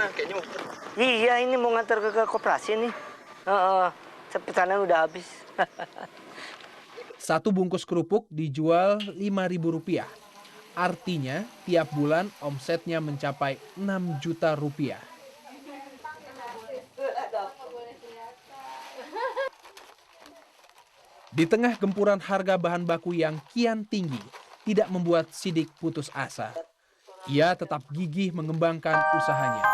kemana? Kayaknya mau... Iya, ini mau ngantar ke koperasi nih. Pesanan udah habis. Satu bungkus kerupuk dijual Rp5.000. Artinya tiap bulan omsetnya mencapai 6 juta rupiah. Di tengah gempuran harga bahan baku yang kian tinggi, tidak membuat Sidik putus asa. Ia tetap gigih mengembangkan usahanya.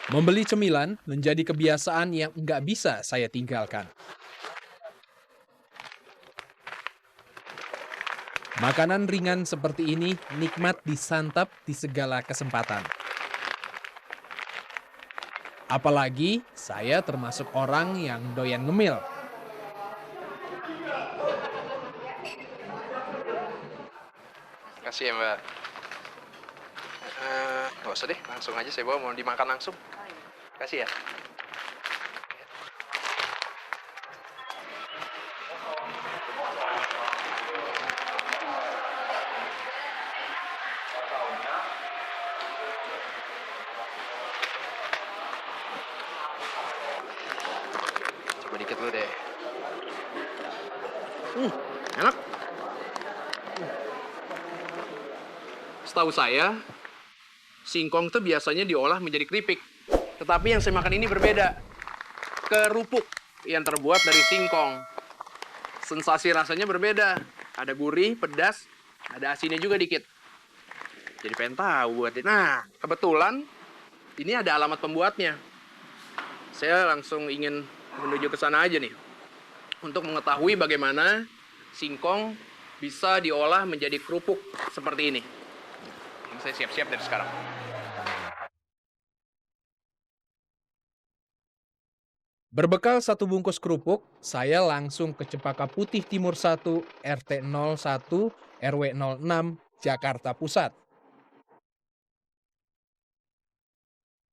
Membeli cemilan menjadi kebiasaan yang nggak bisa saya tinggalkan. Makanan ringan seperti ini nikmat disantap di segala kesempatan. Apalagi saya termasuk orang yang doyan ngemil. Kasih ya, Mbak. Nggak usah deh, langsung aja saya bawa, mau dimakan langsung. Kasih ya. Coba dikit dulu deh. Enak. Setahu saya, singkong tuh biasanya diolah menjadi keripik. Tetapi yang saya makan ini berbeda. Kerupuk yang terbuat dari singkong. Sensasi rasanya berbeda. Ada gurih, pedas, ada asinnya juga dikit. Jadi pengen tahu buat ini. Nah, kebetulan ini ada alamat pembuatnya. Saya langsung ingin menuju ke sana aja nih. Untuk mengetahui bagaimana singkong bisa diolah menjadi kerupuk seperti ini. Saya siap-siap dari sekarang. Berbekal satu bungkus kerupuk, saya langsung ke Cempaka Putih Timur 1, RT 01, RW 06, Jakarta Pusat.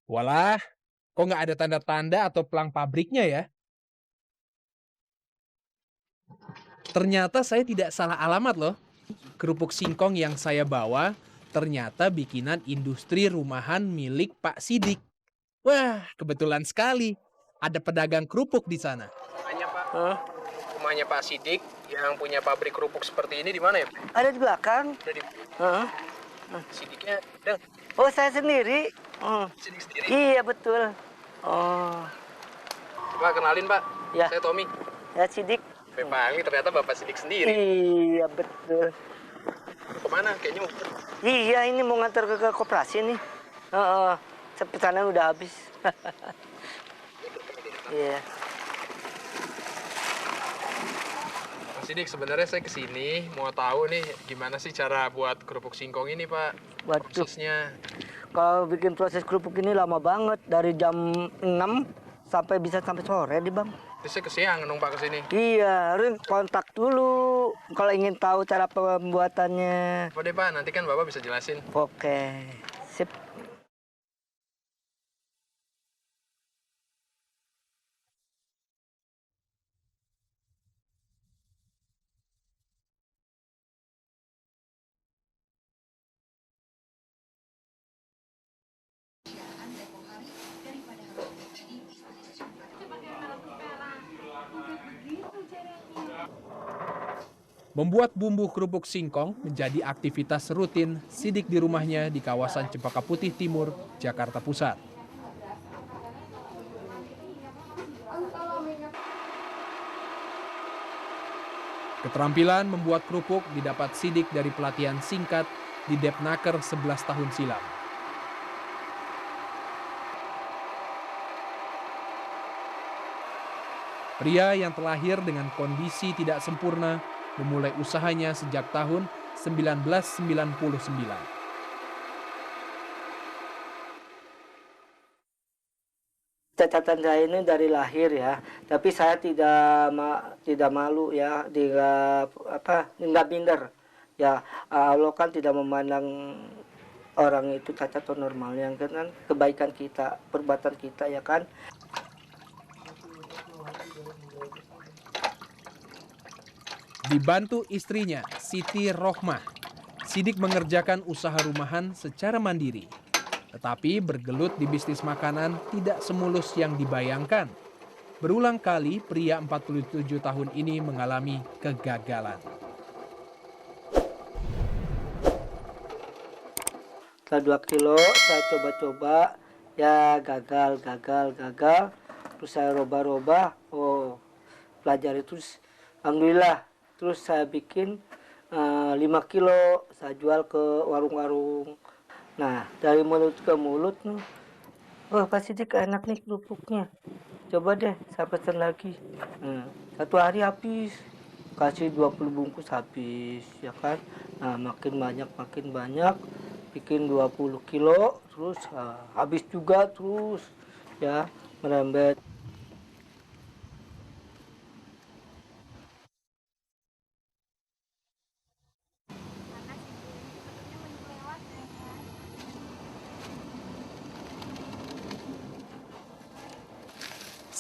Walah, kok nggak ada tanda-tanda atau pelang pabriknya ya? Ternyata saya tidak salah alamat loh. Kerupuk singkong yang saya bawa ternyata bikinan industri rumahan milik Pak Sidik. Wah, kebetulan sekali. Ada pedagang kerupuk di sana. Rumahnya Pak, rumahnya Pak Sidik yang punya pabrik kerupuk seperti ini di mana ya? Ada di belakang. Ada di Sidiknya, Dang. Oh, saya sendiri. Sidik sendiri. Iya, betul. Oh, Pak, kenalin Pak. Ya. Saya Tommy. ya Sidik. Bang, ternyata Bapak Sidik sendiri. Iya, betul. Kemana? Kayaknya mau... Iya, ini mau ngantar ke koperasi nih. Pesanan udah habis. Iya. Pak Sidik, sebenarnya saya kesini mau tahu nih gimana sih cara buat kerupuk singkong ini, Pak. Waduh. Prosesnya. Kalau bikin proses kerupuk ini lama banget, dari jam 6 sampai bisa sampai sore di Bang. Terus saya kesiangan dong Pak kesini. Iya, harus kontak dulu kalau ingin tahu cara pembuatannya. Apa deh Pak, nanti kan Bapak bisa jelasin. Oke, sip. Membuat bumbu kerupuk singkong menjadi aktivitas rutin Sidik di rumahnya di kawasan Cempaka Putih Timur, Jakarta Pusat. Keterampilan membuat kerupuk didapat Sidik dari pelatihan singkat di Depnaker 11 tahun silam. Pria yang terlahir dengan kondisi tidak sempurna memulai usahanya sejak tahun 1999. Catatan saya ini dari lahir ya, tapi saya tidak malu ya, tidak minder. Ya, Allah kan tidak memandang orang itu cacat atau normal, yang kan kebaikan kita, perbuatan kita ya kan. Dibantu istrinya, Siti Rohmah, Sidik mengerjakan usaha rumahan secara mandiri. Tetapi bergelut di bisnis makanan tidak semulus yang dibayangkan. Berulang kali pria 47 tahun ini mengalami kegagalan. Setelah 2 kilo saya coba-coba, ya gagal. Terus saya roba-roba, pelajari terus, alhamdulillah. Terus saya bikin 5 kilo, saya jual ke warung-warung. Nah, dari mulut ke mulut, Pak Sidik enak nih kerupuknya. Coba deh, saya pesan lagi. 1 hari habis, kasih 20 bungkus habis, ya kan. Nah, makin banyak, bikin 20 kilo, terus habis juga terus, ya, merembet.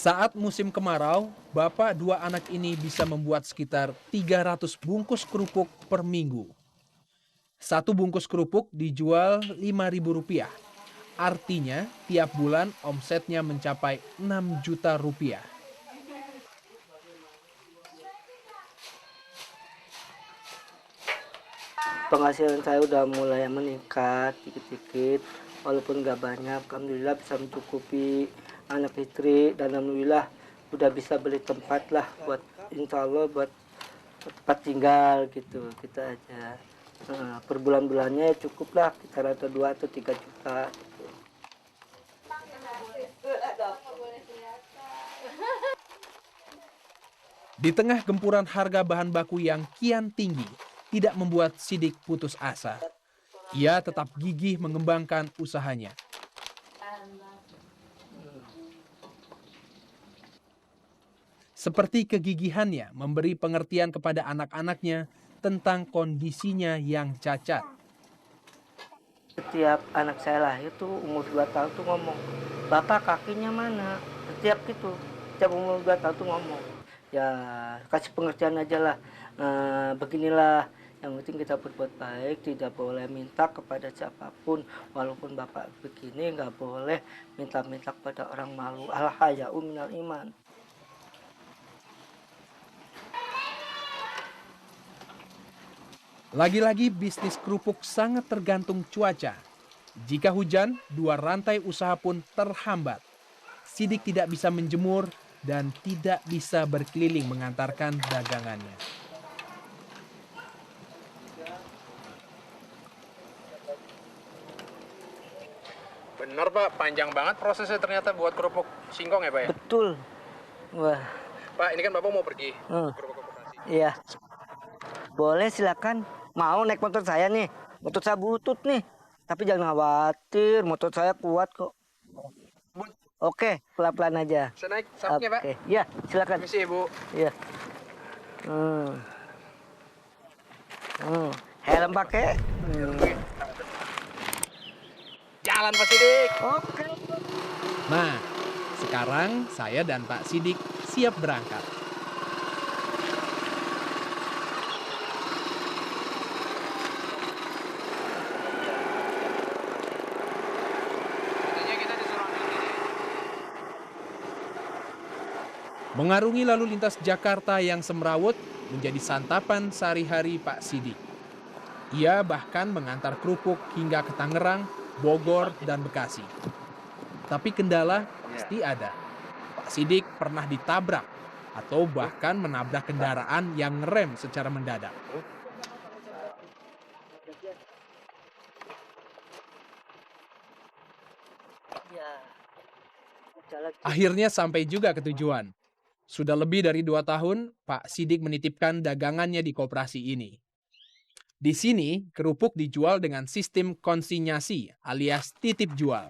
Saat musim kemarau, bapak 2 anak ini bisa membuat sekitar 300 bungkus kerupuk per minggu. 1 bungkus kerupuk dijual Rp5.000. Artinya, tiap bulan omsetnya mencapai Rp6 juta. Penghasilan saya udah mulai meningkat dikit-dikit, walaupun nggak banyak. Alhamdulillah bisa mencukupi anak istri, dan alhamdulillah udah bisa beli tempat lah, buat insya Allah buat tempat tinggal gitu, kita aja. Per bulan-bulannya cukup lah, kita rata 2 atau 3 juta gitu. Di tengah gempuran harga bahan baku yang kian tinggi, tidak membuat Sidik putus asa. Ia tetap gigih mengembangkan usahanya. Seperti kegigihannya memberi pengertian kepada anak-anaknya tentang kondisinya yang cacat. Setiap anak saya lahir tuh umur 2 tahun tuh ngomong, "Bapak kakinya mana?" Setiap gitu, setiap umur 2 tahun tuh ngomong. Ya kasih pengertian aja lah, beginilah, yang penting kita berbuat baik, tidak boleh minta kepada siapapun. Walaupun bapak begini, nggak boleh minta-minta kepada orang malu. Al-haya'u minal iman. Lagi-lagi bisnis kerupuk sangat tergantung cuaca. Jika hujan, 2 rantai usaha pun terhambat. Sidik tidak bisa menjemur dan tidak bisa berkeliling mengantarkan dagangannya. Bener Pak, panjang banget prosesnya ternyata buat kerupuk singkong ya Pak ya? Betul. Wah, Pak, ini kan Bapak mau pergi kerupuk koperasi. iya. Boleh silakan. Mau naik motor saya nih. Motor saya butut nih. Tapi jangan khawatir, motor saya kuat kok. Oke, pelan-pelan aja. Saya naik sampingnya Pak. Oke, iya, silakan. Permisi Ibu. Iya. Helm pakai. Jalan Pak Sidik. Oke. Nah, sekarang saya dan Pak Sidik siap berangkat. Katanya kita disuruh ambil ini. Mengarungi lalu lintas Jakarta yang semrawut menjadi santapan sehari-hari Pak Sidik. Ia bahkan mengantar kerupuk hingga ke Tangerang, Bogor, dan Bekasi. Tapi kendala pasti ada. Pak Sidik pernah ditabrak atau bahkan menabrak kendaraan yang ngerem secara mendadak. Akhirnya sampai juga ke tujuan. Sudah lebih dari 2 tahun, Pak Sidik menitipkan dagangannya di koperasi ini. Di sini, kerupuk dijual dengan sistem konsinyasi alias titip jual.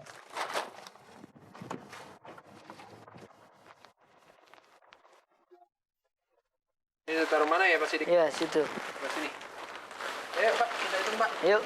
Ini taruh mana ya Pak Sidik? Iya, situ. Pak sini. Ayo Pak, kita hitung Pak. Yuk.